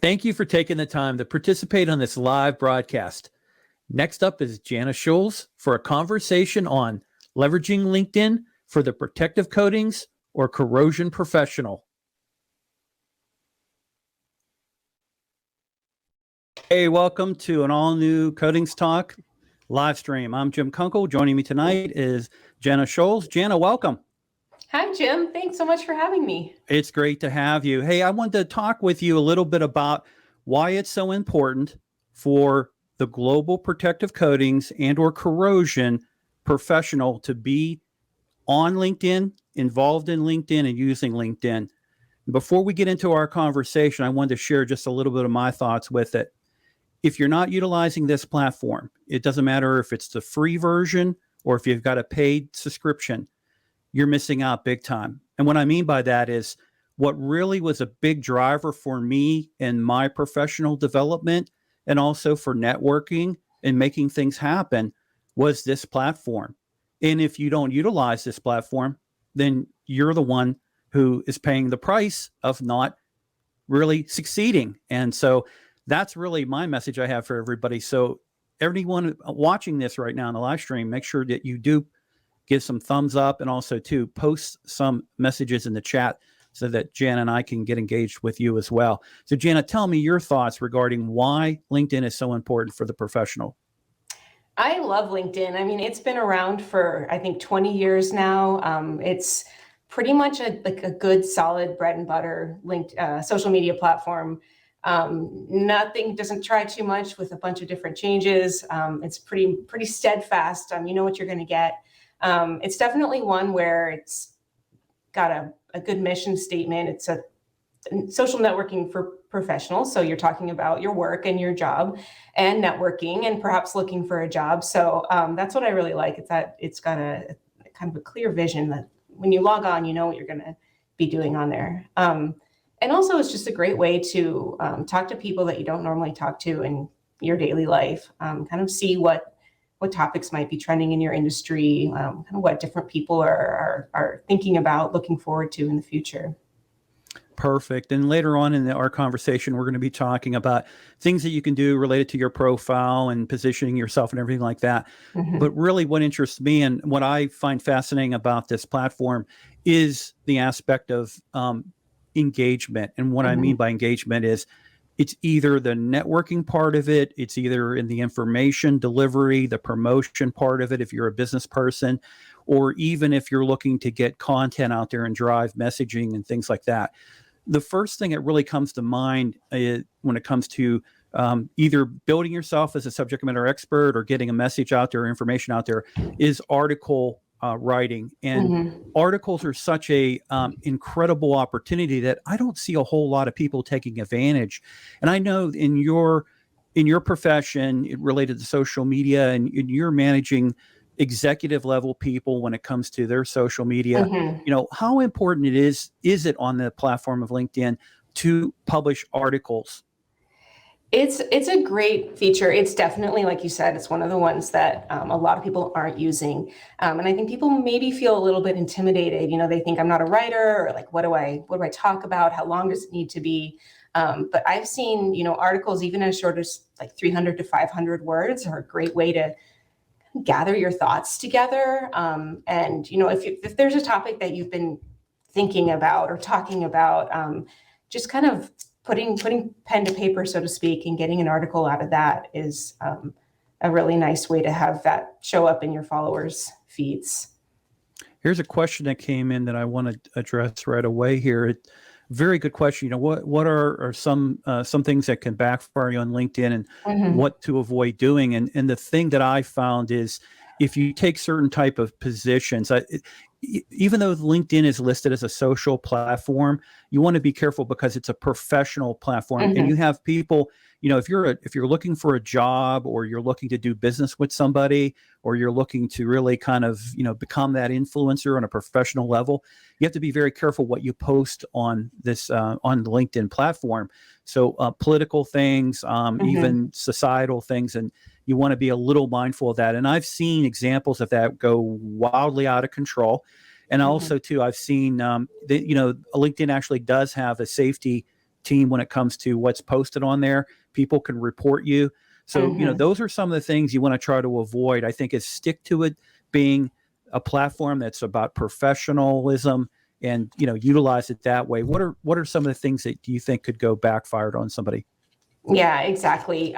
Thank you for taking the time to participate on this live broadcast. Next up is Jana Schulz for a conversation on leveraging LinkedIn for the protective coatings or corrosion professional. Hey, welcome to an all-new Coatings Talk live stream. I'm Jim Kunkel. Joining me tonight is Jana Schulz. Jana, welcome. Hi, Jim. Thanks so much for having me. It's great to have you. Hey, I wanted to talk with you a little bit about why it's so important for the global protective coatings and or corrosion professional to be on LinkedIn, involved in LinkedIn, and using LinkedIn. Before we get into our conversation, I wanted to share just a little bit of my thoughts with it. If you're not utilizing this platform, it doesn't matter if it's the free version or if you've got a paid subscription, you're missing out big time. And what I mean by that is what really was a big driver for me in my professional development and also for networking and making things happen was this platform. And if you don't utilize this platform, then you're the one who is paying the price of not really succeeding. And so that's really my message I have for everybody. So everyone watching this right now in the live stream, make sure that you do give some thumbs up and also to post some messages in the chat so that Jan and I can get engaged with you as well. So Jana, tell me your thoughts regarding why LinkedIn is so important for the professional. I love LinkedIn. I mean, it's been around for, I think, 20 years now. It's pretty much a good, solid bread and butter linked social media platform. Nothing doesn't try too much with a bunch of different changes. It's pretty steadfast. You know what you're going to get. It's definitely one where it's got a good mission statement. It's a social networking for professionals. So you're talking about your work and your job and networking and perhaps looking for a job. So that's what I really like. It's that it's got a kind of a clear vision that when you log on, you know what you're going to be doing on there. And also it's just a great way to talk to people that you don't normally talk to in your daily life, kind of see what topics might be trending in your industry, kind of what different people are thinking about, looking forward to in the future. Perfect. And later on in our conversation, we're going to be talking about things that you can do related to your profile and positioning yourself and everything like that. Mm-hmm. But really what interests me and what I find fascinating about this platform is the aspect of engagement. And what I mean by engagement is it's either the networking part of it, it's either in the information delivery, the promotion part of it, if you're a business person, or even if you're looking to get content out there and drive messaging and things like that. The first thing that really comes to mind when it comes to either building yourself as a subject matter expert or getting a message out there, information out there, is article writing. And articles are such a incredible opportunity that I don't see a whole lot of people taking advantage. And I know in your profession related to social media, and you're managing executive level people when it comes to their social media, you know, how important is it on the platform of LinkedIn to publish articles? It's a great feature. It's definitely, like you said, it's one of the ones that a lot of people aren't using. And I think people maybe feel a little bit intimidated. You know, they think I'm not a writer, or like, what do I talk about? How long does it need to be? But I've seen, you know, articles even as short as like 300 to 500 words are a great way to gather your thoughts together. And, you know, if there's a topic that you've been thinking about or talking about, just kind of putting pen to paper, so to speak, and getting an article out of that is a really nice way to have that show up in your followers' feeds. Here's a question that came in that I want to address right away here. Very good question. You know, what are some things that can backfire you on LinkedIn and what to avoid doing? And the thing that I found is if you take certain type of positions, even though LinkedIn is listed as a social platform, you want to be careful because it's a professional platform, and you have people, you know, if you're looking for a job, or you're looking to do business with somebody, or you're looking to really kind of, you know, become that influencer on a professional level, you have to be very careful what you post on this on the LinkedIn platform. So political things, even societal things, and you want to be a little mindful of that. And I've seen examples of that go wildly out of control. And also too, I've seen that, you know, LinkedIn actually does have a safety team when it comes to what's posted on there. People can report you. So, those are some of the things you want to try to avoid. I think is stick to it being a platform that's about professionalism and, utilize it that way. What are some of the things that you think could go backfired on somebody? Yeah, exactly.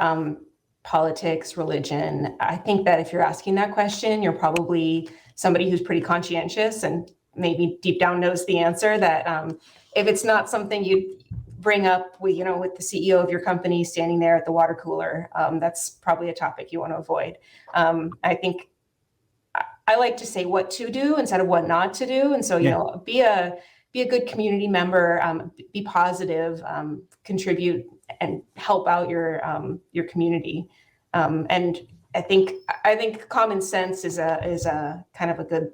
Politics, religion. I think that if you're asking that question, you're probably somebody who's pretty conscientious and maybe deep down knows the answer, that if it's not something you bring up with, with the CEO of your company standing there at the water cooler, that's probably a topic you want to avoid. I think I like to say what to do instead of what not to do. And so, be a good community member, be positive, contribute and help out your community. And I think common sense is a kind of a good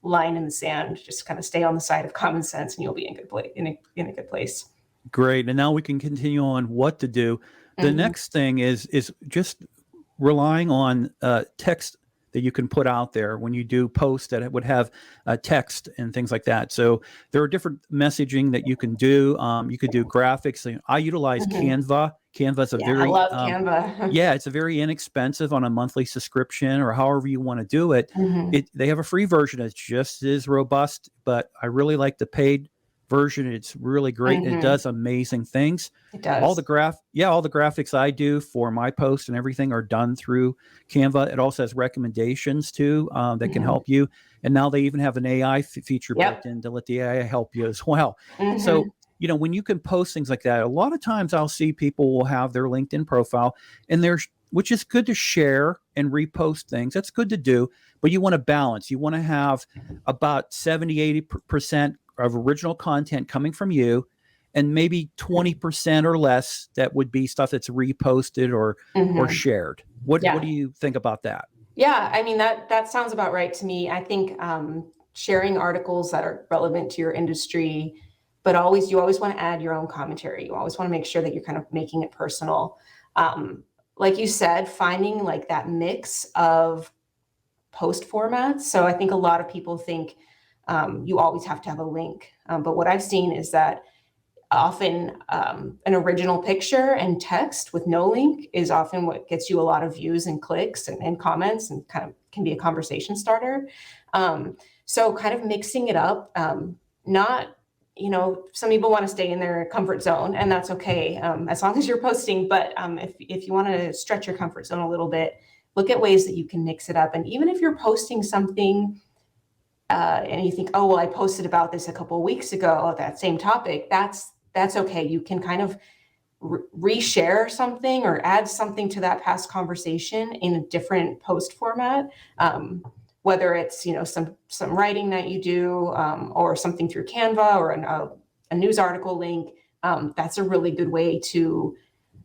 line in the sand. Just kind of stay on the side of common sense and you'll be in a good place. Great. And now we can continue on what to do. The next thing is just relying on text that you can put out there when you do posts that it would have text and things like that. So there are different messaging that you can do. You could do graphics. I utilize Canva. Canva's a very, I love Canva. yeah, it's a very inexpensive on a monthly subscription or however you want to do it. They have a free version that's just as robust, but I really like the paid version. It's really great. It does amazing things. It does. All the graphics I do for my posts and everything are done through Canva. It also has recommendations too that can help you. And now they even have an AI feature built in to let the AI help you as well. So, when you can post things like that, a lot of times I'll see people will have their LinkedIn profile and which is good to share and repost things. That's good to do, but you want to balance. You want to have about 70-80% of original content coming from you, and maybe 20% or less that would be stuff that's reposted or shared. What do you think about that? Yeah, I mean, that sounds about right to me. I think sharing articles that are relevant to your industry, but you always want to add your own commentary. You always want to make sure that you're kind of making it personal. Like you said, finding like that mix of post formats. So I think a lot of people think you always have to have a link. But what I've seen is that often an original picture and text with no link is often what gets you a lot of views and clicks and comments and kind of can be a conversation starter. So kind of mixing it up, not, some people want to stay in their comfort zone and that's okay, as long as you're posting. But if you want to stretch your comfort zone a little bit, look at ways that you can mix it up. And even if you're posting something and you think, oh, well, I posted about this a couple of weeks ago, that same topic, that's okay. You can kind of reshare something or add something to that past conversation in a different post format. Whether it's, some writing that you do or something through Canva or a news article link, that's a really good way to,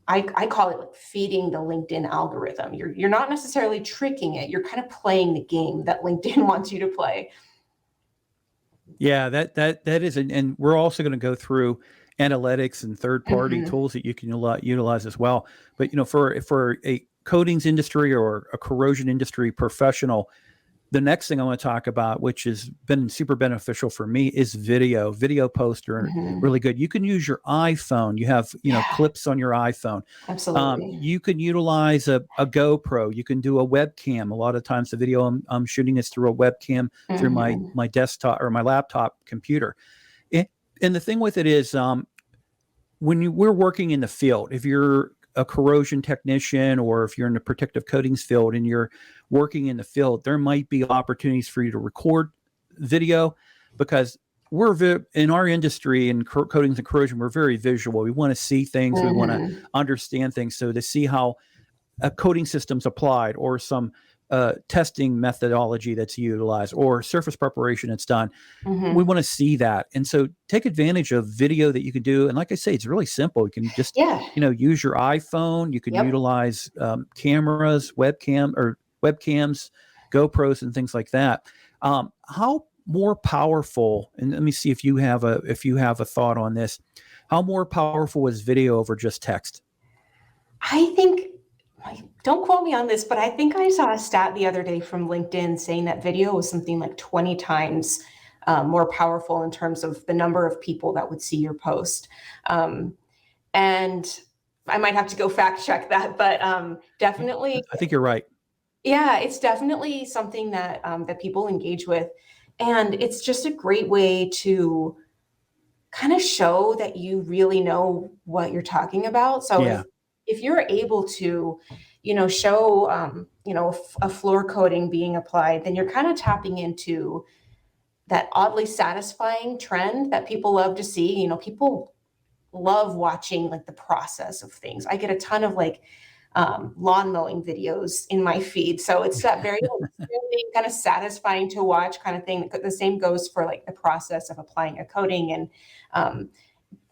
I call it like feeding the LinkedIn algorithm. You're not necessarily tricking it. You're kind of playing the game that LinkedIn wants you to play. Yeah, that is, and we're also going to go through analytics and third-party tools that you can utilize as well. But for a coatings industry or a corrosion industry professional, the next thing I want to talk about, which has been super beneficial for me, is video posts are really good. You can use your iPhone. You have, clips on your iPhone. Absolutely. You can utilize a GoPro. You can do a webcam. A lot of times the video I'm shooting is through a webcam through my desktop or my laptop computer. And the thing with it is when we're working in the field, if you're a corrosion technician or if you're in the protective coatings field and you're working in the field, there might be opportunities for you to record video because we're in our industry in coatings and corrosion, we're very visual. We want to see things. We want to understand things. So to see how a coating system's applied or some testing methodology that's utilized or surface preparation that's done, we want to see that. And so take advantage of video that you can do. And like I say, it's really simple. You can just, use your iPhone. You can utilize cameras, webcams, GoPros and things like that. How more powerful, and let me see if you have a thought on this, how more powerful is video over just text? I think, don't quote me on this, but I think I saw a stat the other day from LinkedIn saying that video was something like 20 times more powerful in terms of the number of people that would see your post. And I might have to go fact check that, but definitely, I think you're right. yeah, it's definitely something that that people engage with, and it's just a great way to kind of show that you really know what you're talking about. So Yeah. if you're able to, show a floor coating being applied, then you're kind of tapping into that oddly satisfying trend that people love to see. People love watching like the process of things. I get a ton of like lawn mowing videos in my feed. So it's that very really kind of satisfying to watch kind of thing. The same goes for like the process of applying a coating.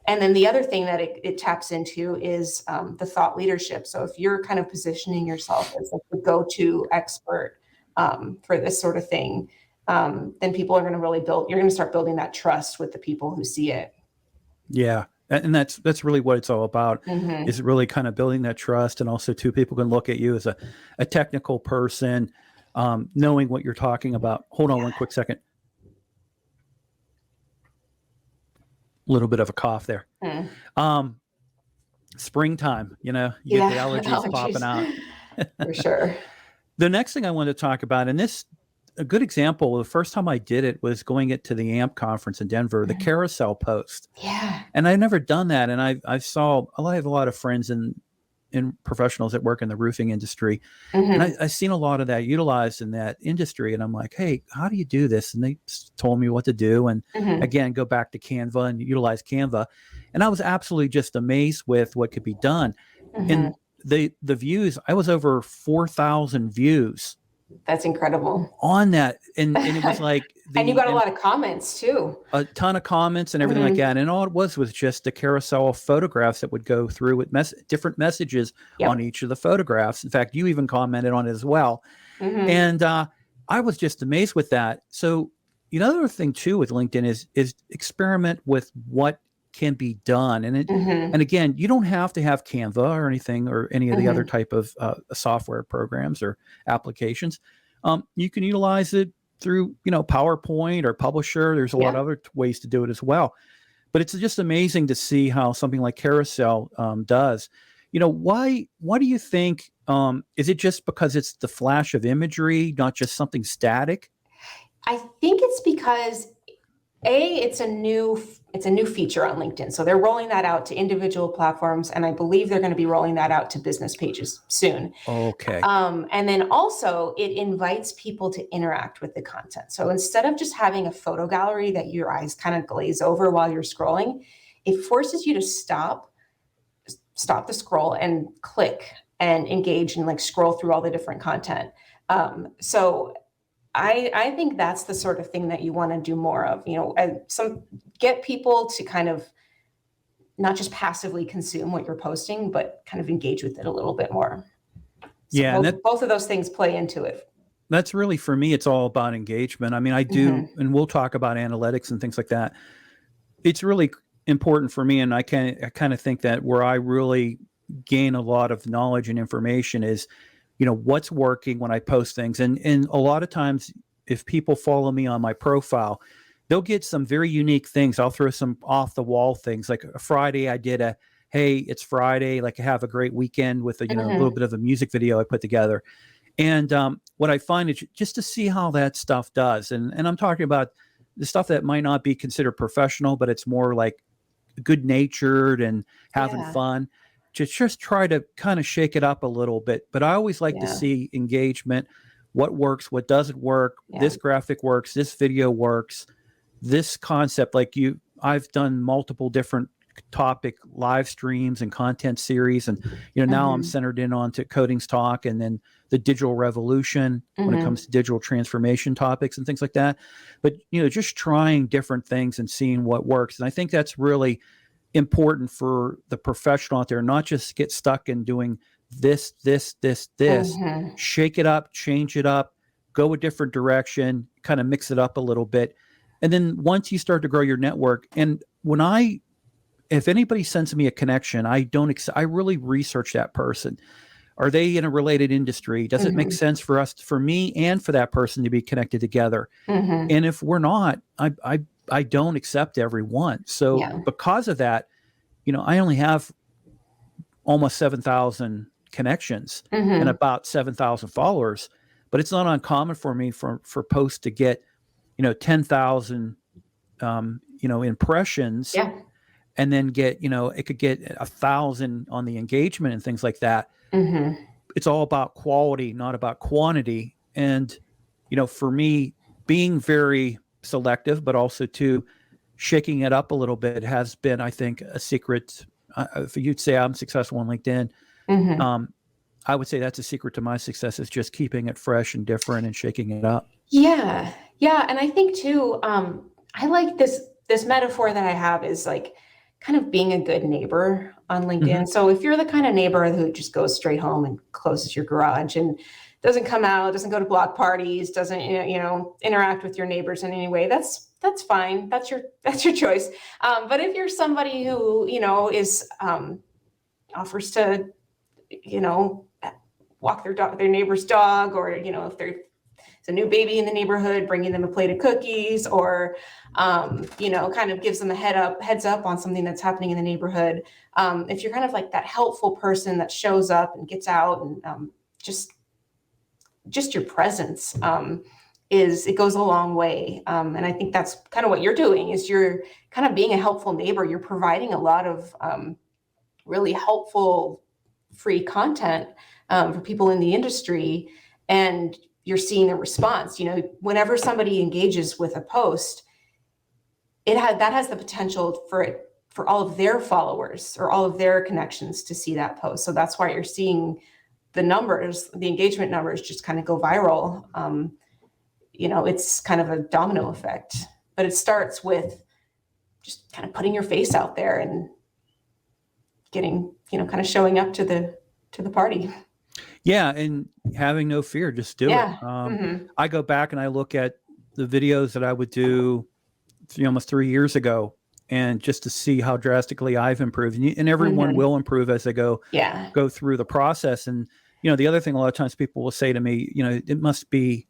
And then the other thing that it taps into is the thought leadership. So if you're kind of positioning yourself as like the go-to expert for this sort of thing, then people are going to really you're going to start building that trust with the people who see it. Yeah. And that's really what it's all about, Mm-hmm. is really kind of building that trust. And also too, people can look at you as a technical person, knowing what you're talking about. Hold on one quick second. A little bit of a cough there. Springtime, you get the allergies popping out. For sure. The next thing I want to talk about, and this, a good example, the first time I did it was going to the AMP conference in Denver, the carousel post. Yeah. And I've never done that. And I have a lot of friends in professionals that work in the roofing industry. Mm-hmm. And I've seen a lot of that utilized in that industry. And I'm like, hey, how do you do this? And they told me what to do. And again, go back to Canva and utilize Canva. And I was absolutely just amazed with what could be done. And the views, I was over 4,000 views. That's incredible. On that. And it was like, and you got a lot of comments too. A ton of comments and everything like that. And all it was just a carousel of photographs that would go through with different messages on each of the photographs. In fact, you even commented on it as well. And I was just amazed with that. So another thing too with LinkedIn is experiment with what can be done. And and again, you don't have to have Canva or anything or any of the other type of software programs or applications. You can utilize it through, PowerPoint or Publisher. There's a lot of other ways to do it as well. But it's just amazing to see how something like Carousel does. Why do you think, is it just because it's the flash of imagery, not just something static? I think it's because it's a new feature on LinkedIn. So they're rolling that out to individual platforms, and I believe they're going to be rolling that out to business pages soon. Okay. And then also it invites people to interact with the content. So instead of just having a photo gallery that your eyes kind of glaze over while you're scrolling, it forces you to stop the scroll and click and engage and like scroll through all the different content. So I think that's the sort of thing that you want to do more of, get people to kind of not just passively consume what you're posting, but kind of engage with it a little bit more. So both of those things play into it. That's really, for me, it's all about engagement. I mean, I do, and we'll talk about analytics and things like that. It's really important for me. And I kind of think that where I really gain a lot of knowledge and information is, what's working when I post things. And a lot of times, if people follow me on my profile, they'll get some very unique things. I'll throw some off the wall things. Like a Friday, I did hey, it's Friday, like have a great weekend with a little bit of a music video I put together. And what I find is just to see how that stuff does. And I'm talking about the stuff that might not be considered professional, but it's more like good natured and having fun. Just try to kind of shake it up a little bit. But I always like to see engagement, what works, what doesn't work. This graphic works, this video works, this concept. Like I've done multiple different topic live streams and content series. And, now I'm centered in onto Coatings Talk and then the digital revolution when it comes to digital transformation topics and things like that. But, just trying different things and seeing what works. And I think that's really important for the professional out there, not just get stuck in doing this, shake it up, change it up, go a different direction, kind of mix it up a little bit. And then once you start to grow your network, and if anybody sends me a connection, I really research that person. Are they in a related industry? Does it make sense for me and for that person to be connected together? And if we're not, I don't accept everyone. So because of that, I only have almost 7,000 connections and about 7,000 followers, but it's not uncommon for me for posts to get, 10,000, impressions, and then get, it could get 1,000 on the engagement and things like that. It's all about quality, not about quantity. And, for me, being very selective, but also too shaking it up a little bit has been, I think, a secret. If you'd say I'm successful on LinkedIn, I would say that's a secret to my success, is just keeping it fresh and different and shaking it up. Yeah. And I think too, I like this metaphor that I have is like kind of being a good neighbor on LinkedIn. So if you're the kind of neighbor who just goes straight home and closes your garage and doesn't come out, doesn't go to block parties, doesn't interact with your neighbors in any way, that's fine. That's your choice. But if you're somebody who is offers to walk their neighbor's dog, or if there's a new baby in the neighborhood, bringing them a plate of cookies, or kind of gives them a heads up on something that's happening in the neighborhood. If you're kind of like that helpful person that shows up and gets out, and just your presence it goes a long way. And I think that's kind of what you're doing, is you're kind of being a helpful neighbor. You're providing a lot of really helpful free content for people in the industry, and you're seeing a response. Whenever somebody engages with a post, that has the potential for all of their followers or all of their connections to see that post. So that's why you're seeing the engagement numbers just kind of go viral. It's kind of a domino effect, but it starts with just kind of putting your face out there and getting, kind of showing up to the party. Yeah. And having no fear, just do it. I go back and I look at the videos that I would do almost 3 years ago, and just to see how drastically I've improved, and everyone will improve as they go through the process. And, the other thing, a lot of times people will say to me, it must be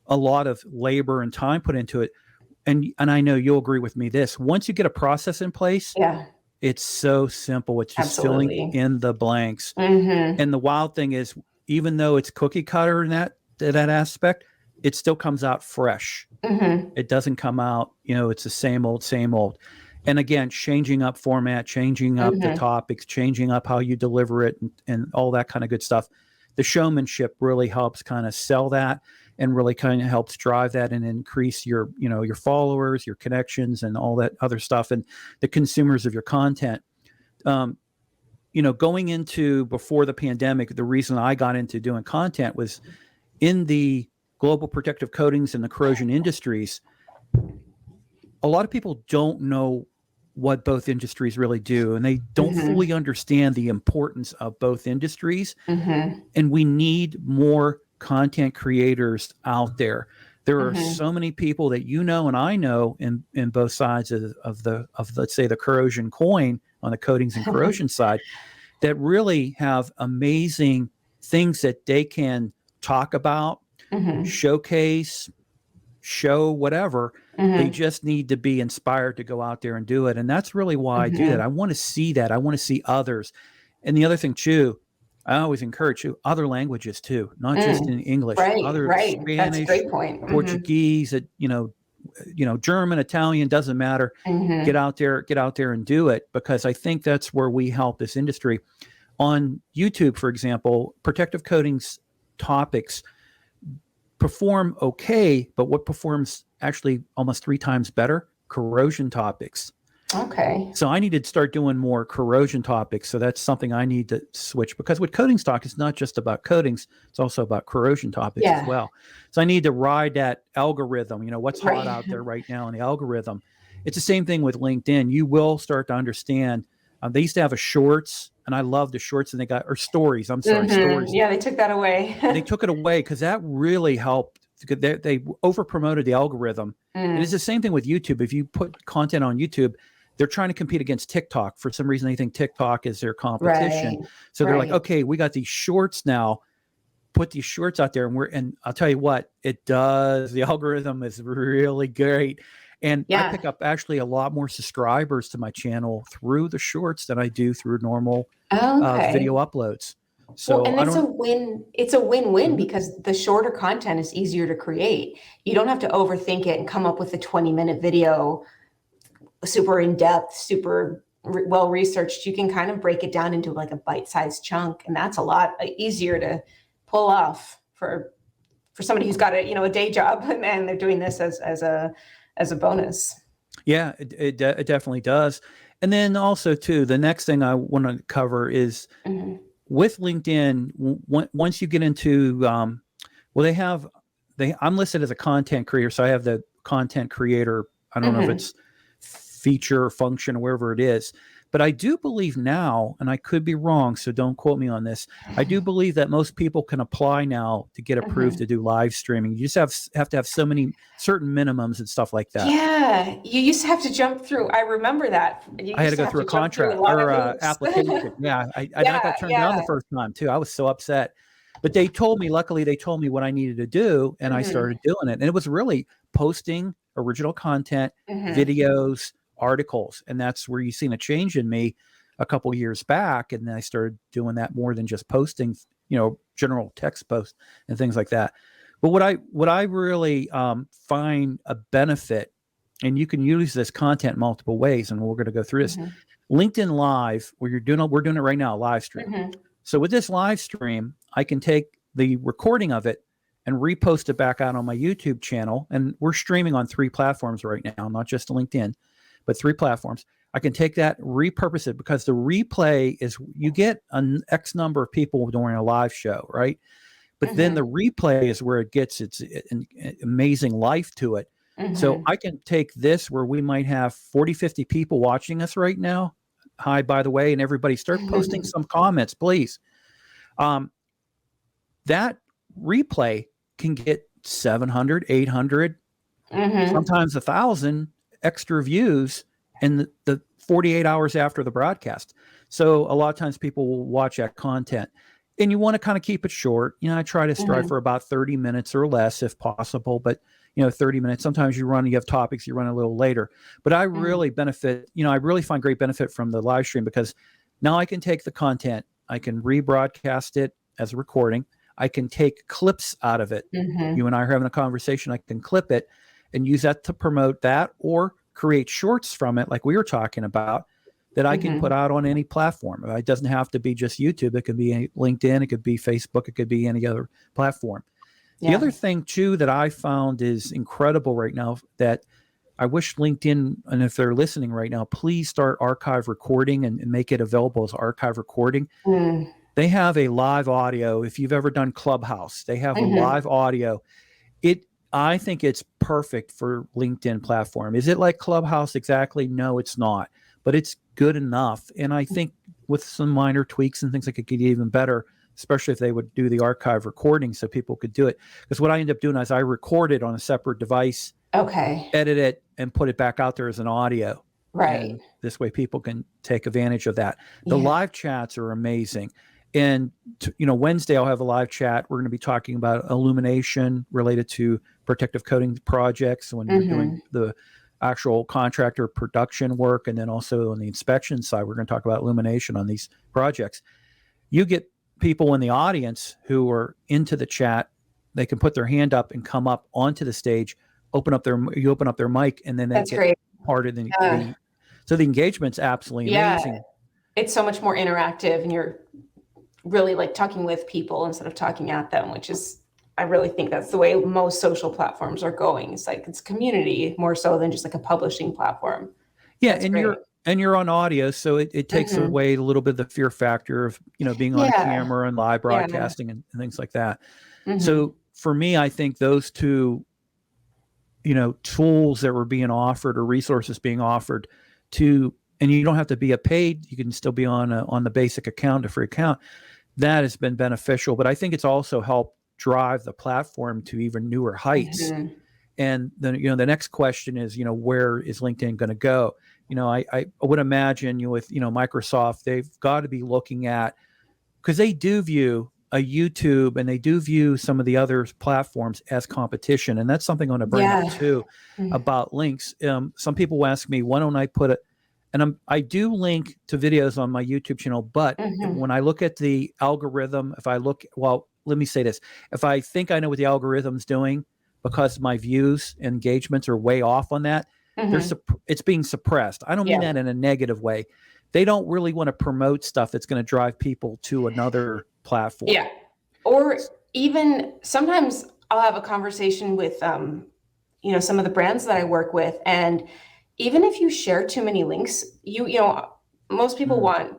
a lot of labor and time put into it. And I know you'll agree with me this, once you get a process in place, it's so simple. It's just filling in the blanks. And the wild thing is, even though it's cookie cutter in that aspect, it still comes out fresh. It doesn't come out, it's the same old. And again, changing up format, changing up the topics, changing up how you deliver it, and all that kind of good stuff. The showmanship really helps kind of sell that, and really kind of helps drive that and increase your followers, your connections, and all that other stuff, and the consumers of your content. Going into before the pandemic, the reason I got into doing content was in the global protective coatings and the corrosion industries. A lot of people don't know what both industries really do, and they don't fully understand the importance of both industries. And we need more content creators out there. There are so many people that and I know in both sides of let's say the corrosion coin, on the coatings and corrosion side, that really have amazing things that they can talk about, showcase, show, whatever. They just need to be inspired to go out there and do it. And that's really why I do that. I want to see that. I want to see others. And the other thing too, I always encourage other languages too, not just in English. Other Spanish, that's a great point. Portuguese, German, Italian, doesn't matter. Get out there and do it, because I think that's where we help this industry. On YouTube, for example, protective coatings topics perform okay, but what performs actually almost 3 times better? Corrosion topics. Okay. So I need to start doing more corrosion topics. So that's something I need to switch, because with coatings talk, it's not just about coatings, it's also about corrosion topics as well. So I need to ride that algorithm, what's hot out there right now in the algorithm. It's the same thing with LinkedIn. You will start to understand. They used to have a shorts, and I love the shorts, and stories. I'm sorry, stories. Yeah, they took that away. They took it away because that really helped. They over promoted the algorithm. And it's the same thing with YouTube. If you put content on YouTube, they're trying to compete against TikTok. For some reason, they think TikTok is their competition. Right. So they're like, Right. okay, we got these shorts now. Put these shorts out there, and I'll tell you what, it does. The algorithm is really great. And I Yeah. pick up actually a lot more subscribers to my channel through the shorts than I do through normal Okay. video uploads. Well, So and I it's a don't. win. It's a win-win Mhm. because the shorter content is easier to create. You don't have to overthink it and come up with a 20-minute video, super in-depth, super well researched. You can kind of break it down into like a bite-sized chunk, and that's a lot easier to pull off for somebody who's got a day job and they're doing this as a bonus. Yeah, it definitely does. And then also too, the next thing I want to cover is Mhm. with LinkedIn. Once you get into, well, I'm listed as a content creator, so I have the content creator. I don't know if Mhm. it's feature or function or wherever it is, but I do believe now, and I could be wrong, so don't quote me on this. I do believe that most people can apply now to get approved Mhm. to do live streaming. You just have to have so many certain minimums and stuff like that. Yeah, you used to have to jump through. I remember that. You I had to used to go have through a to jump through a contract lot or of hoops. application. Yeah, I Yeah, got turned down the yeah. first time too. I was so upset, but they told me. Luckily, they told me what I needed to do, and I Mhm. started doing it. And it was really posting original content, Mhm. videos, articles, and that's where you've seen a change in me a couple of years back. And then I started doing that more than just posting, general text posts and things like that. But what I really find a benefit, and you can use this content multiple ways, and we're going to go through this. Mhm. LinkedIn Live, we're doing it right now, live stream. Mhm. So with this live stream, I can take the recording of it and repost it back out on my YouTube channel. And we're streaming on 3 platforms right now, not just LinkedIn, but 3 platforms. I can take that, repurpose it, because the replay is, you get an X number of people during a live show, right? But then Mhm. the replay is where it gets its amazing life to it. So Mhm. I can take this where we might have 40, 50 people watching us right now. Hi, by the way, and everybody start posting some comments, please. That replay can get 700, 800, Mhm. sometimes 1,000 extra views in the 48 hours after the broadcast. So a lot of times people will watch that content, and you want to kind of keep it short. I try to strive Mhm. for about 30 minutes or less if possible, but 30 minutes. Sometimes you have topics, you run a little later, but I Mhm. really benefit, I really find great benefit from the live stream, because now I can take the content, I can rebroadcast it as a recording. I can take clips out of it. Mhm. You and I are having a conversation, I can clip it and use that to promote that, or create shorts from it, like we were talking about, that I can put Mhm. out on any platform. It doesn't have to be just YouTube. It could be LinkedIn, it could be Facebook, it could be any other platform. The Yeah. other thing too that I found is incredible right now, that I wish LinkedIn, and if they're listening right now, please start archive recording and make it available as archive recording. Mm. They have a live audio. If you've ever done Clubhouse, they have a Mhm. live audio. I think it's perfect for LinkedIn platform. Is it like Clubhouse exactly? No, it's not, but it's good enough. And I think with some minor tweaks and things, like it could get even better, especially if they would do the archive recording so people could do it. Because what I end up doing is I record it on a separate device, Okay. edit it, and put it back out there as an audio. Right. And this way people can take advantage of that. The Yeah. live chats are amazing. And Wednesday I'll have a live chat. We're going to be talking about illumination related to protective coating projects when you're doing Mhm. the actual contractor production work. And then also on the inspection side, we're going to talk about illumination on these projects. You get people in the audience who are into the chat. They can put their hand up and come up onto the stage, you open up their mic, and then they That's get great. part of Yeah. so the engagement's absolutely Yeah. amazing. It's so much more interactive, and you're really like talking with people instead of talking at them, which is, I really think that's the way most social platforms are going. It's like it's community more so than just like a publishing platform. Yeah, That's great. and you're on audio, so it takes Mhm. away a little bit of the fear factor of being on a Yeah. camera and live Yeah. broadcasting and things like that. Mhm. So for me, I think those two tools that were being offered, or resources being offered and you don't have to be a paid, you can still be on the basic account, a free account. That has been beneficial, but I think it's also helped drive the platform to even newer heights. Mhm. And then the next question is, where is LinkedIn going to go? I would imagine with, Microsoft, they've got to be looking at, because they do view a YouTube and they do view some of the other platforms as competition. And that's something I want to bring up too about links. Some people ask me, why don't I put it, and I do link to videos on my YouTube channel, but when I look at the algorithm, let me say this. If I think I know what the algorithm's doing because my views and engagements are way off on that, it's being suppressed. I don't mean that in a negative way. They don't really want to promote stuff that's going to drive people to another platform. Yeah. Or even sometimes I'll have a conversation with, some of the brands that I work with. And even if you share too many links, most people want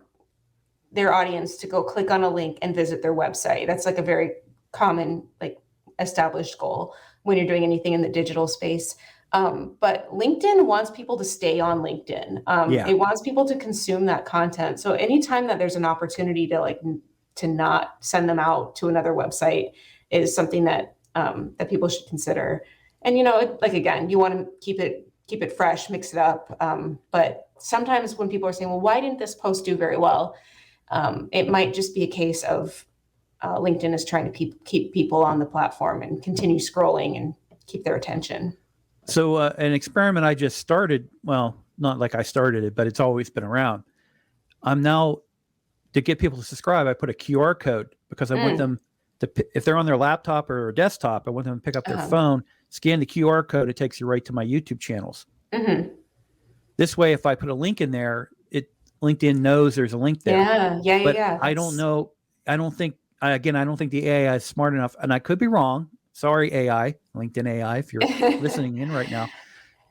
their audience to go click on a link and visit their website. That's like a very common, like established goal when you're doing anything in the digital space. But LinkedIn wants people to stay on LinkedIn. It wants people to consume that content. So anytime that there's an opportunity to not send them out to another website is something that that people should consider. And again, you want to keep it fresh, mix it up. But sometimes when people are saying, well, why didn't this post do very well? It might just be a case of LinkedIn is trying to keep people on the platform and continue scrolling and keep their attention. So an experiment I just started, well, not like I started it, but it's always been around. I'm now, to get people to subscribe, I put a QR code because I want them to, if they're on their laptop or desktop, I want them to pick up their phone, scan the QR code, it takes you right to my YouTube channels. This way, if I put a link in there, LinkedIn knows there's a link there. But I don't know. I don't think the AI is smart enough, and I could be wrong. Sorry, AI, LinkedIn AI, if you're listening in right now.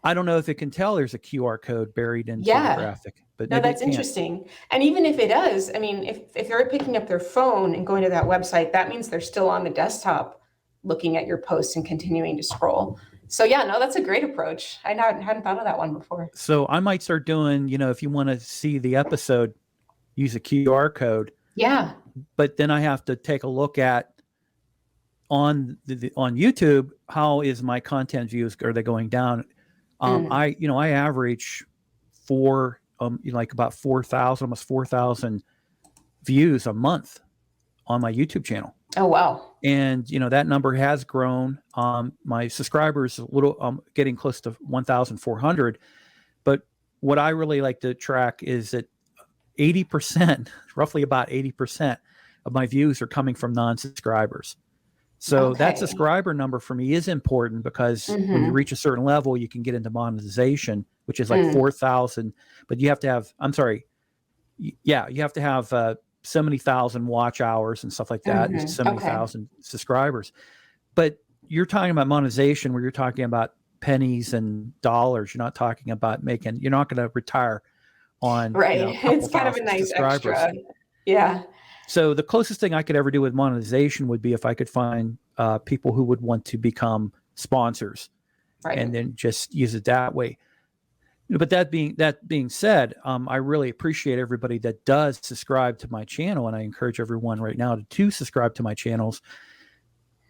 I don't know if it can tell there's a QR code buried into the graphic. But no, that's interesting. And even if it does, I mean, if they're picking up their phone and going to that website, that means they're still on the desktop looking at your posts and continuing to scroll. So that's a great approach. I hadn't thought of that one before. So I might start doing, if you want to see the episode, use a QR code. Yeah. But then I have to take a look at on YouTube, how is my content views? Are they going down? I average about 4,000, almost 4,000 views a month on my YouTube channel. Oh, wow. And, that number has grown. My subscribers a little, getting close to 1,400. But what I really like to track is that 80%, roughly about 80% of my views are coming from non-subscribers. So that subscriber number for me is important because when you reach a certain level, you can get into monetization, which is like 4,000. But you have to have, you have to have so many thousand watch hours and stuff like that, and so many thousand subscribers. But you're talking about monetization where you're talking about pennies and dollars. You're not talking about you're not going to retire on it's kind of a nice extra. Yeah. So the closest thing I could ever do with monetization would be if I could find people who would want to become sponsors, and then just use it that way. But that being said, I really appreciate everybody that does subscribe to my channel, and I encourage everyone right now to subscribe to my channels.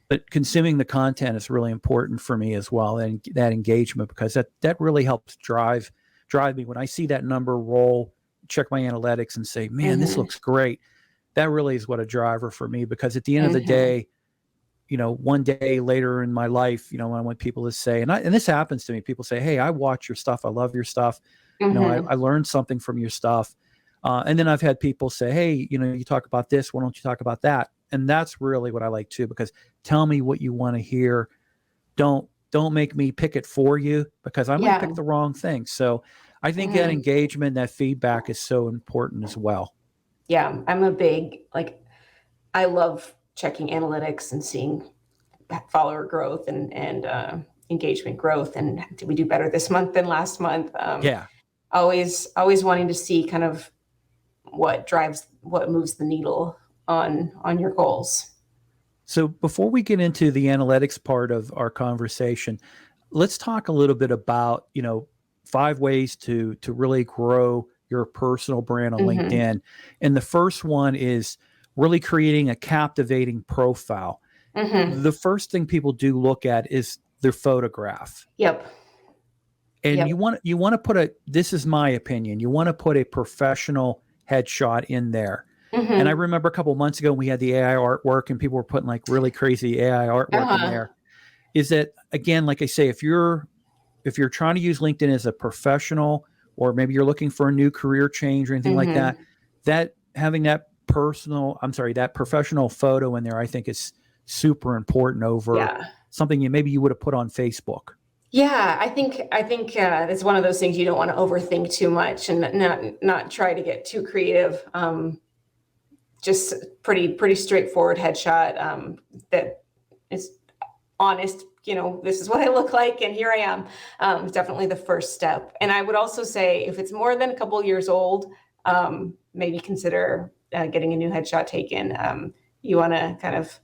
But consuming the content is really important for me as well, and that engagement, because that really helps drive me. When I see that number roll, check my analytics and say, man, this looks great. That really is what a driver for me, because at the end of the day, one day later in my life, when I want people to say, and this happens to me, people say, hey, I watch your stuff. I love your stuff. I learned something from your stuff. And then I've had people say, hey, you talk about this. Why don't you talk about that? And that's really what I like too, because tell me what you want to hear. Don't make me pick it for you, because I might pick the wrong thing. So I think that engagement, that feedback is so important as well. Yeah, I'm a big, I love checking analytics and seeing follower growth and engagement growth. And did we do better this month than last month? Always wanting to see kind of what moves the needle on your goals. So before we get into the analytics part of our conversation, let's talk a little bit about, 5 ways to really grow your personal brand on LinkedIn. And the first one is really creating a captivating profile. The first thing people do look at is their photograph. Yep. And Yep. you want to put this is my opinion, you want to put a professional headshot in there. And I Mm-hmm. remember a couple of months ago we had the AI artwork and people were putting like really crazy AI artwork in Uh-huh. there. Is that, again, like I say, if you're trying to use LinkedIn as a professional, or maybe you're looking for a new career change or anything like Mm-hmm. that, that having that professional photo in there, I think is super important over Yeah. something maybe you would have put on Facebook. Yeah, I think it's one of those things you don't want to overthink too much and not try to get too creative. Just pretty straightforward headshot that is honest. This is what I look like, and here I am. Definitely the first step. And I would also say, if it's more than a couple of years old, maybe consider getting a new headshot taken. You want to kind of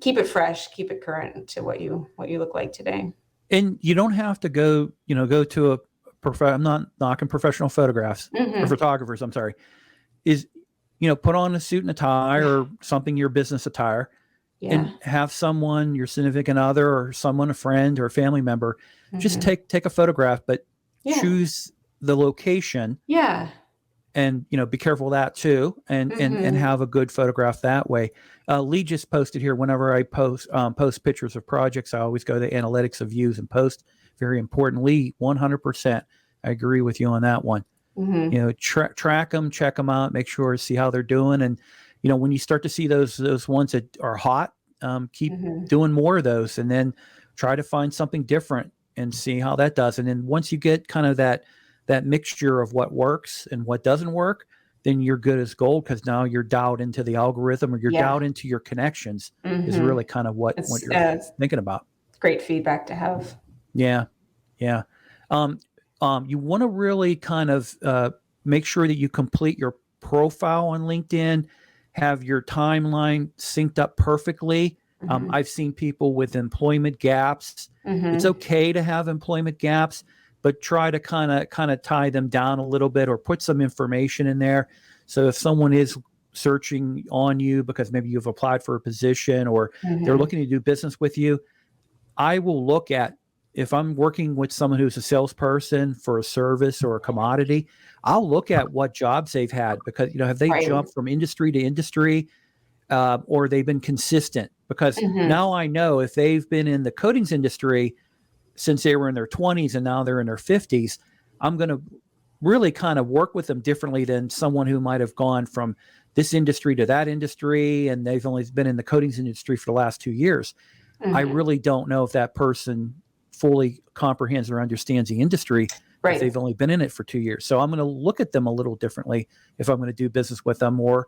keep it fresh, keep it current to what you look like today. And you don't have to go to a I'm not knocking professional photographs or Hmm. photographers. I'm sorry. Is, put on a suit and a tie or something, your business attire, Yeah. and have someone, your significant other or someone, a friend or a family member, just Hmm. take a photograph, but Yeah. choose the location Yeah. and, be careful of that too. And Hmm. have a good photograph that way. Lee just posted here, whenever I post pictures of projects, I always go to analytics of views and post. Very important. Lee, 100%. I agree with you on that one. Hmm. Track them, check them out, make sure, see how they're doing. And, when you start to see those ones that are hot, keep Hmm. doing more of those, and then try to find something different and see how that does. And then once you get kind of that mixture of what works and what doesn't work, then you're good as gold, because now you're dialed into the algorithm, or you're Yeah. dialed into your connections, is Hmm. really kind of what It's you're thinking about. great feedback to have. Yeah. Yeah. Um, you want to really kind of make sure that you complete your profile on LinkedIn, have your timeline synced up perfectly. Hmm. I've seen people with employment gaps. It's Hmm. okay to have employment gaps, but try to kind of tie them down a little bit, or put some information in there. So if someone is searching on you because maybe you've applied for a position or they're Hmm. looking to do business with you, I will look at, if I'm working with someone who's a salesperson for a service or a commodity, I'll look at what jobs they've had, because, have they Right. jumped from industry to industry, or they've been consistent? Because Hmm. now I know if they've been in the coatings industry since they were in their 20s and now they're in their 50s, I'm going to really kind of work with them differently than someone who might have gone from this industry to that industry and they've only been in the coatings industry for the last 2 years. I Hmm. really don't know if that person fully comprehends or understands the industry if Right. they've only been in it for 2 years. So I'm going to look at them a little differently if I'm going to do business with them, or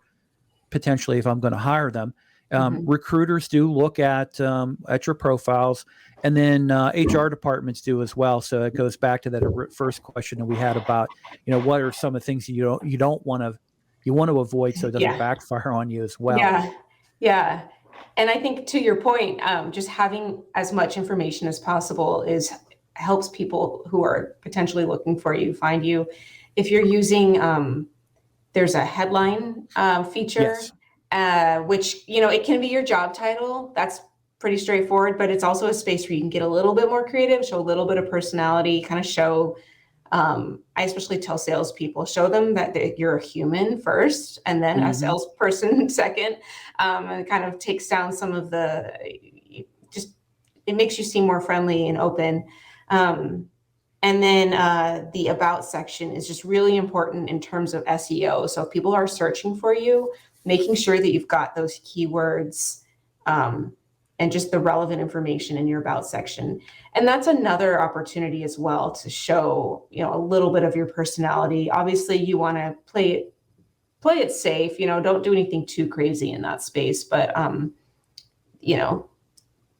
potentially if I'm going to hire them. Hmm. Recruiters do look at your profiles, and then HR departments do as well. So it goes back to that first question that we had about, what are some of the things that you want to avoid, so it doesn't Yeah. backfire on you as well. Yeah. Yeah. And I think, to your point, just having as much information as possible helps people who are potentially looking for you find you. If you're using, there's a headline feature, Yes. which, it can be your job title. That's pretty straightforward, but it's also a space where you can get a little bit more creative, show a little bit of personality, kind of show. I especially tell salespeople, show them that you're a human first, and then a Hmm. salesperson second, and it kind of takes down some of just, it makes you seem more friendly and open. Um, and then the about section is just really important in terms of SEO. So if people are searching for you, making sure that you've got those keywords, um, and just the relevant information in your about section. And that's another opportunity as well to show, a little bit of your personality. Obviously, you want to play it safe. Don't do anything too crazy in that space, but you know,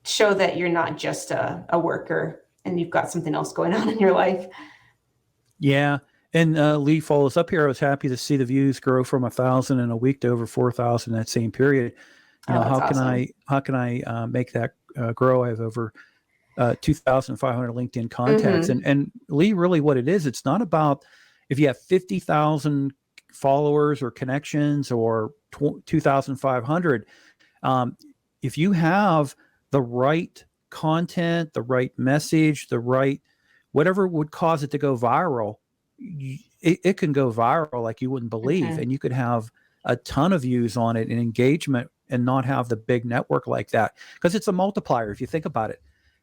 show that you're not just a worker and you've got something else going on in your life. Yeah. And Lee follows up here. I was happy to see the views grow from 1,000 in a week to over 4,000 in that same period. Oh, that's awesome. How can I make that grow? I have over 2,500 LinkedIn contacts. Mm-hmm. And Lee, really what it is, it's not about if you have 50,000 followers or connections or 2,500. Um, if you have the right content, the right message, the right whatever would cause it to go viral, it can go viral like you wouldn't believe. Mhm. And you could have a ton of views on it and engagement and not have the big network like that, because it's a multiplier. If you think about it,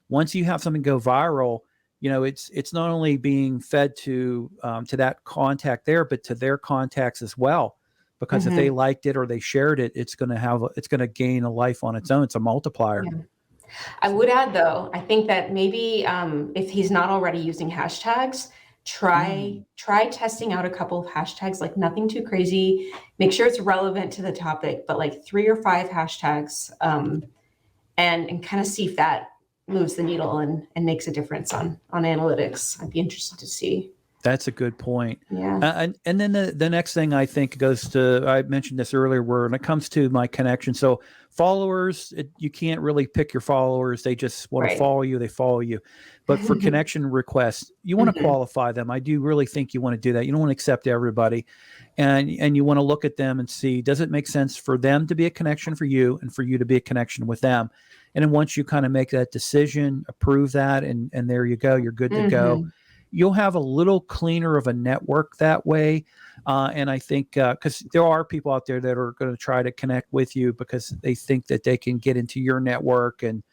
once you have something go viral, it's not only being fed to that contact there, but to their contacts as well. Because if they Mhm. liked it or they shared it, it's going to gain a life on its own. It's a multiplier. Yeah. I would add though, I think that maybe if he's not already using hashtags, Mm. try testing out a couple of hashtags, like nothing too crazy. Make sure it's relevant to the topic, but like 3 or 5 hashtags, and kind of see if that moves the needle and makes a difference on analytics. I'd be interested to see. That's a good point. Yeah. And then the next thing I think goes to, I mentioned this earlier, when it comes to my connection. So followers, you can't really pick your followers. They just want to Right. follow you. They follow you. But for connection requests, you want to Mhm. qualify them. I do really think you want to do that. You don't want to accept everybody. And you want to look at them and see, does it make sense for them to be a connection for you and for you to be a connection with them? And then once you kind of make that decision, approve that, and there you go, you're good to go. Mhm. You'll have a little cleaner of a network that way. And I think because there are people out there that are going to try to connect with you because they think that they can get into your network, and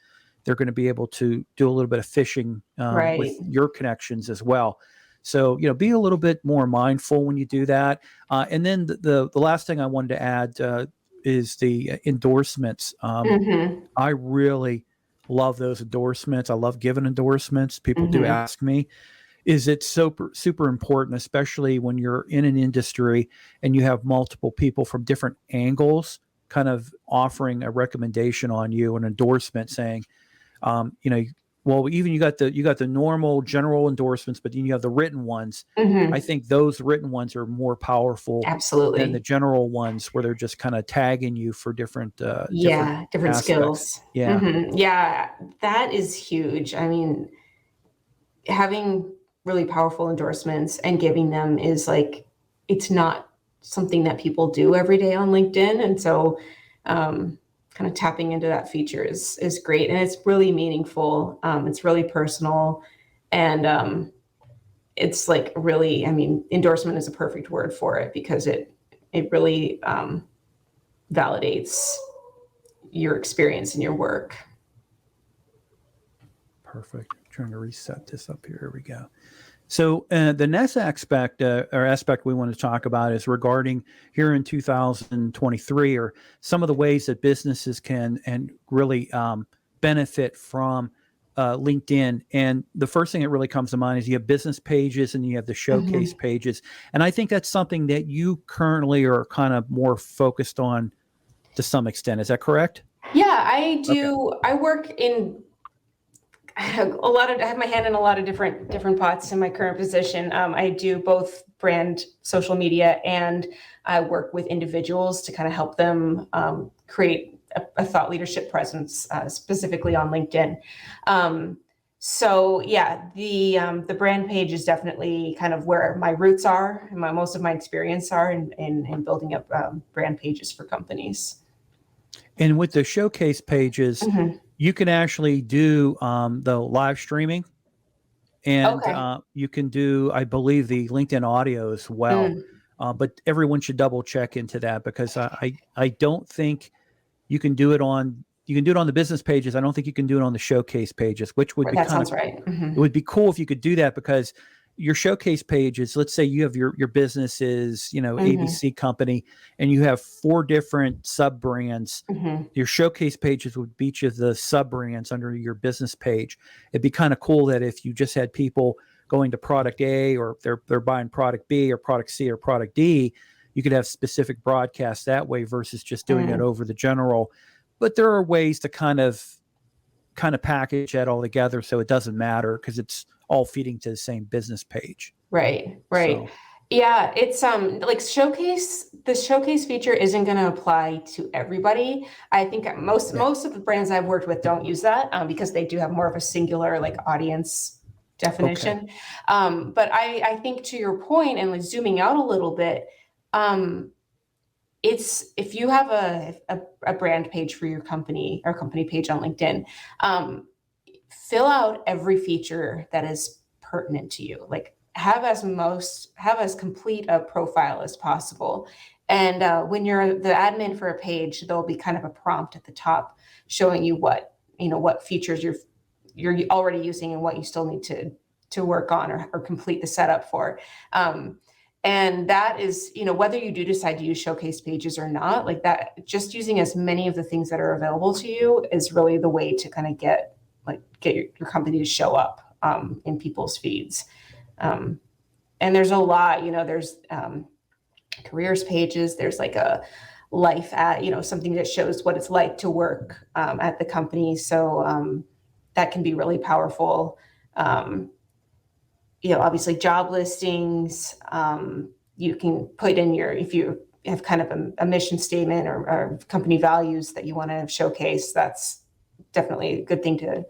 they're going to be able to do a little bit of phishing with Right. your connections as well. So, be a little bit more mindful when you do that. And then the last thing I wanted to add is the endorsements. Mhm. I really love those endorsements. I love giving endorsements. People do Mhm. ask me, is it super important, especially when you're in an industry and you have multiple people from different angles kind of offering a recommendation on you, an endorsement saying, you know, well, even you got the normal general endorsements, but then you have the written ones. I Mhm. think those written ones are more powerful than the Absolutely. general ones where they're just kind of tagging you for different Yeah, different aspects. skills. Yeah. Yeah, that is huge. I mean, having really powerful endorsements and giving them is like, it's not something that people do every day on LinkedIn. And so, kind of tapping into that feature is great. And it's really meaningful. It's really personal. And it's like really, I mean, endorsement is a perfect word for it because it really validates your experience and your work. Perfect. I'm trying to reset this up here. Here we go. So the next aspect or aspect we want to talk about is regarding here in 2023, or some of the ways that businesses can and really benefit from LinkedIn. And the first thing that really comes to mind is you have business pages and you have the showcase Mhm. pages. And I think that's something that you currently are kind of more focused on to some extent. Is that correct? Yeah, I Okay. do. I work in I have I have my hand in a lot of different pots in my current position. I do both brand social media, and I work with individuals to kind of help them create a thought leadership presence, specifically on LinkedIn. Um, so yeah, the brand page is definitely kind of where my roots are and most of my experience are in building up brand pages for companies. And with the showcase pages, Mhm. you can actually do the live streaming, and Okay. you can do, I believe, the LinkedIn audio as well. Mm. But everyone should double check into that, because I don't think you can do it on the business pages. I don't think you can do it on the showcase pages, which would be That kind of, sounds right. it would be cool if you could do that, because your showcase pages, let's say you have your business is, Mhm. ABC company, and you have 4 different sub brands. Mhm. Your showcase pages would be each of the sub brands under your business page. It'd be kind of cool that if you just had people going to product A, or they're buying product B or product C or product D, you could have specific broadcasts that way versus just doing it Mm. over the general. But there are ways to kind of package that all together so it doesn't matter, because it's all feeding to the same business page. Right, right. So Yeah, it's like the showcase feature isn't going to apply to everybody. I think okay. most of the brands I've worked with don't use that because they do have more of a singular like audience Okay. definition. But I think to your point and like zooming out a little bit, um, it's if you have a brand page for your company or company page on LinkedIn, um, fill out every feature that is pertinent to you. Like have as complete a profile as possible. And when you're the admin for a page, there'll be kind of a prompt at the top showing you what features you're already using and what you still need to work on or complete the setup for. And that is, whether you do decide to use showcase pages or not, like that, just using as many of the things that are available to you is really the way to kind of get your company to show up in people's feeds. And there's a lot, there's careers pages, there's like a life at, something that shows what it's like to work at the company. So that can be really powerful. Obviously job listings, you can put in if you have kind of a mission statement or company values that you want to showcase, that's definitely a good thing to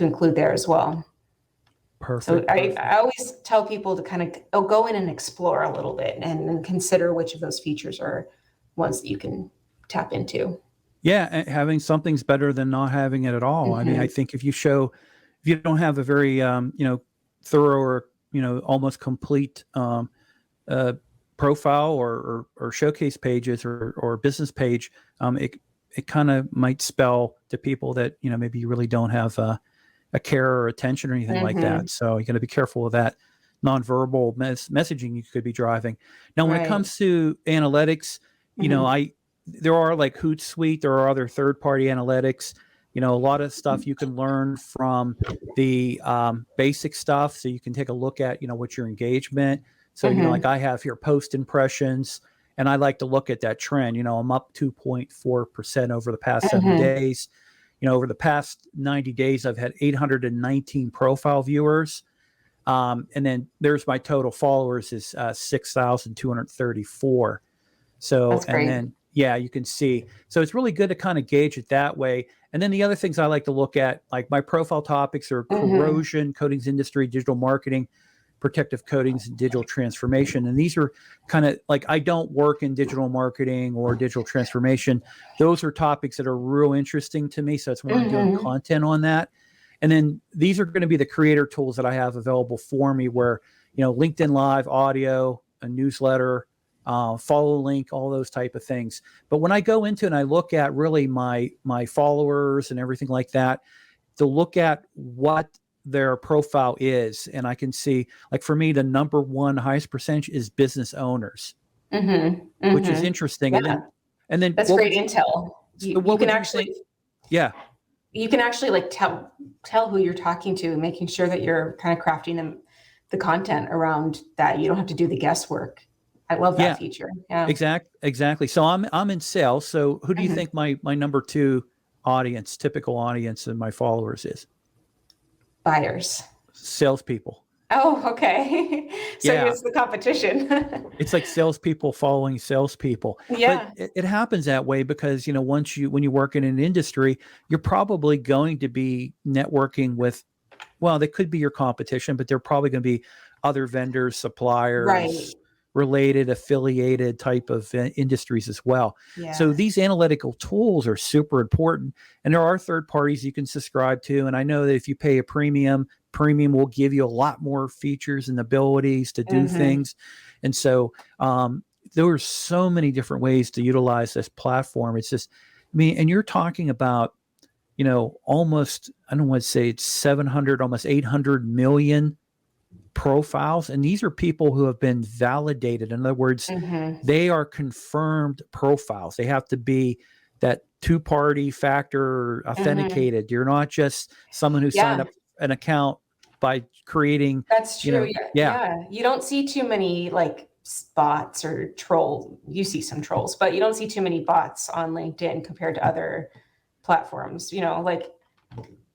include there as well. Perfect. So I always tell people to kind of go in and explore a little bit and consider which of those features are ones that you can tap into. Yeah, having something's better than not having it at all. I mean, I think if you don't have a very thorough or almost complete profile or showcase pages or business page, it kind of might spell to people that maybe you really don't have a care or attention or anything like that. So you got to be careful of that nonverbal messaging you could be driving. Now, when it comes to analytics, there are like Hootsuite, there are other third-party analytics. A lot of stuff you can learn from the basic stuff. So you can take a look at, what's your engagement. So, like I have here post impressions, and I like to look at that trend. I'm up 2.4% over the past 7 days. Over the past 90 days, I've had 819 profile viewers. And then there's my total followers is 6,234. So, that's great. And then, yeah, you can see. So it's really good to kind of gauge it that way. And then the other things I like to look at, like my profile topics are corrosion, coatings industry, digital marketing, protective coatings, and digital transformation. And these are kind of like, I don't work in digital marketing or digital transformation. Those are topics that are real interesting to me. So that's why I'm doing content on that. And then these are going to be the creator tools that I have available for me where, LinkedIn Live, audio, a newsletter, follow link, all those type of things. But when I go into and I look at really my followers and everything like that, to look at what their profile is, and I can see, like for me, the number one highest percentage is business owners, which is interesting. Yeah. And then that's great intel. You can actually like tell who you're talking to, making sure that you're kind of crafting the content around that. You don't have to do the guesswork. I love that feature. Yeah, exactly. So I'm in sales. So who do you think my number two typical audience and my followers is? Buyers. Salespeople. Oh, okay. So it's the competition. It's like salespeople following salespeople. Yeah. But it happens that way because, when you work in an industry, you're probably going to be networking with, well, they could be your competition, but they're probably going to be other vendors, suppliers, related, affiliated type of industries as well. Yeah. So these analytical tools are super important. And there are third parties you can subscribe to. And I know that if you pay a premium will give you a lot more features and abilities to do things. And so there are so many different ways to utilize this platform. It's just, and you're talking about, almost, I don't want to say it's 700, almost 800 million profiles. And these are people who have been validated. In other words, they are confirmed profiles. They have to be that two-party factor authenticated. You're not just someone who signed up an account by creating. That's true. Yeah. You don't see too many like bots or trolls. You see some trolls, but you don't see too many bots on LinkedIn compared to other platforms. Like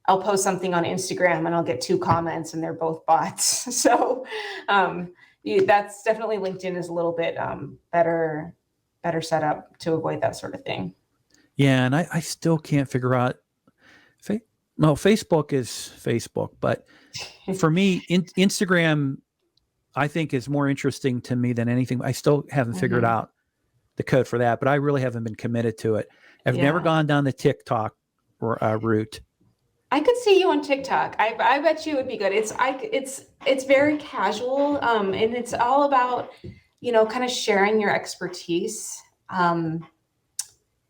I'll post something on Instagram and I'll get 2 comments and they're both bots. So that's definitely, LinkedIn is a little bit better set up to avoid that sort of thing. Yeah. And I still can't figure out, Facebook is Facebook, but for me, Instagram, I think is more interesting to me than anything. I still haven't figured out the code for that, but I really haven't been committed to it. I've never gone down the TikTok route. I could see you on TikTok. I bet you would be good. It's very casual, and it's all about, kind of sharing your expertise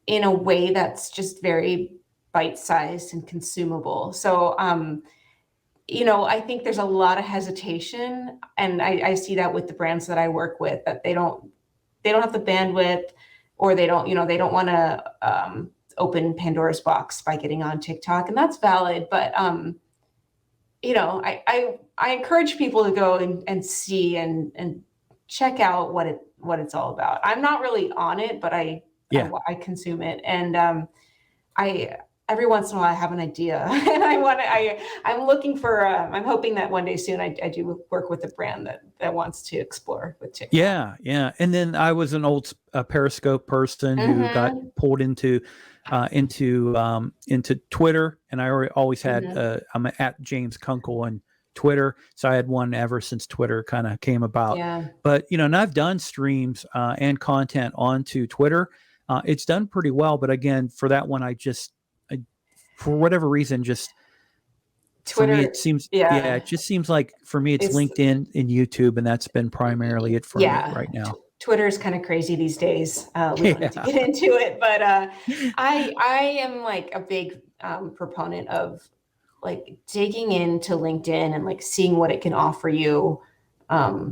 in a way that's just very bite-sized and consumable. So, I think there's a lot of hesitation, and I see that with the brands that I work with, that they don't have the bandwidth, or they don't want to open Pandora's box by getting on TikTok, and that's valid. But I encourage people to go and see and check out what it's all about. I'm not really on it, but I consume it, and I every once in a while I have an idea, and I'm looking for I'm hoping that one day soon I do work with a brand that wants to explore with TikTok. Yeah. And then I was an old Periscope person who got pulled into Twitter, and I always had I'm at James Kunkel on Twitter, so I had one ever since Twitter kind of came about. Yeah. But and I've done streams and content onto Twitter. It's done pretty well, but again, for that one, I for whatever reason, just Twitter, for me, it seems, it just seems like for me, it's LinkedIn and YouTube, and that's been primarily it for me right now. Twitter is kind of crazy these days. We don't need to get into it, but I am like a big proponent of like digging into LinkedIn and like seeing what it can offer you. 90%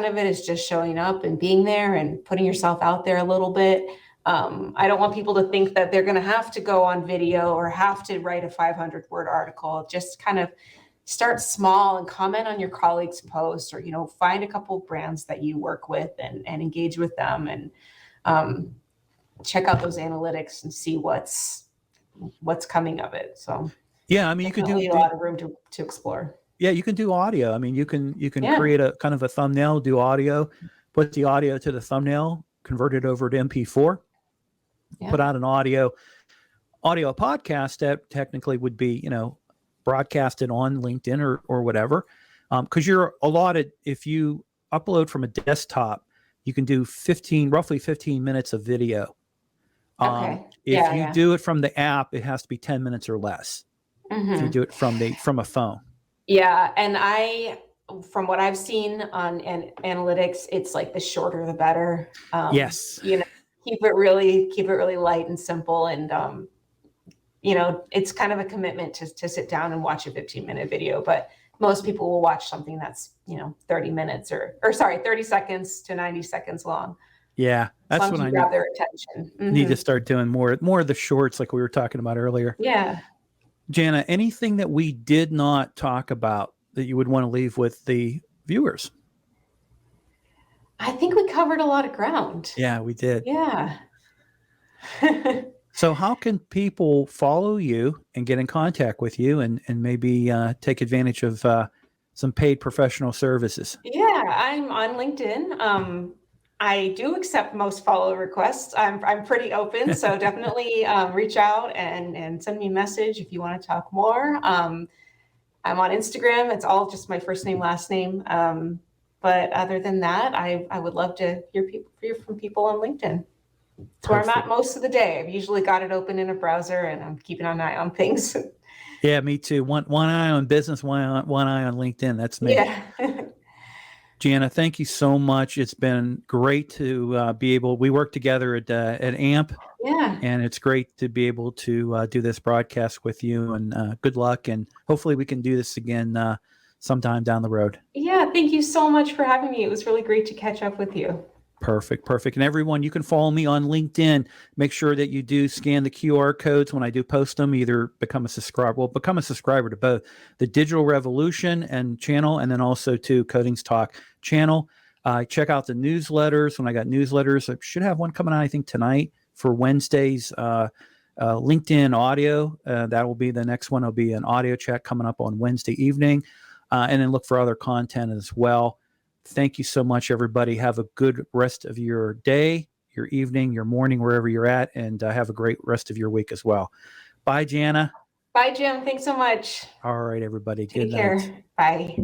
of it is just showing up and being there and putting yourself out there a little bit. I don't want people to think that they're going to have to go on video or have to write a 500-word article. Just kind of start small and comment on your colleagues' posts, or, find a couple of brands that you work with and engage with them, and check out those analytics and see what's coming of it. So yeah, I mean, you could do a lot of room to explore. Yeah, you can do audio. I mean, you can create a kind of a thumbnail, do audio, put the audio to the thumbnail, convert it over to MP4, put out an audio podcast that technically would be, broadcasted on LinkedIn or whatever. Because you're allotted, if you upload from a desktop, you can do roughly 15 minutes of video. If you do it from the app, it has to be 10 minutes or less. If you do it from a phone. Yeah, and from what I've seen on analytics, it's like the shorter the better. Yes. Keep it really light and simple, and it's kind of a commitment to sit down and watch a 15-minute video, but most people will watch something that's 30 minutes or 30 seconds to 90 seconds long. Yeah, that's when I grab their attention. Need to start doing more of the shorts, like we were talking about earlier. Yeah. Jana, anything that we did not talk about that you would want to leave with the viewers? I think we covered a lot of ground. Yeah, we did. Yeah. So how can people follow you and get in contact with you and maybe take advantage of some paid professional services? Yeah, I'm on LinkedIn. I do accept most follow requests. I'm pretty open, so definitely reach out and send me a message if you want to talk more. I'm on Instagram. It's all just my first name, last name. But other than that, I would love to hear from people on LinkedIn. It's where I'm at most of the day. I've usually got it open in a browser, and I'm keeping an eye on things. Yeah, me too. One eye on business, one eye on LinkedIn. That's me. Yeah. Jana, thank you so much. It's been great to be able. We work together at AMP. Yeah. And it's great to be able to do this broadcast with you. And good luck. And hopefully we can do this again sometime down the road. Yeah. Thank you so much for having me. It was really great to catch up with you. Perfect. And everyone, you can follow me on LinkedIn. Make sure that you do scan the QR codes when I do post them. Either become a subscriber to both the Digital Revolution and channel, and then also to Codings Talk channel. Check out the newsletters. When I got newsletters, I should have one coming out, I think, tonight for Wednesday's LinkedIn audio. That will be the next one. It'll be an audio chat coming up on Wednesday evening, and then look for other content as well. Thank you so much, everybody. Have a good rest of your day, your evening, your morning, wherever you're at, and have a great rest of your week as well. Bye, Jana. Bye, Jim. Thanks so much. All right, everybody. Take care. Bye.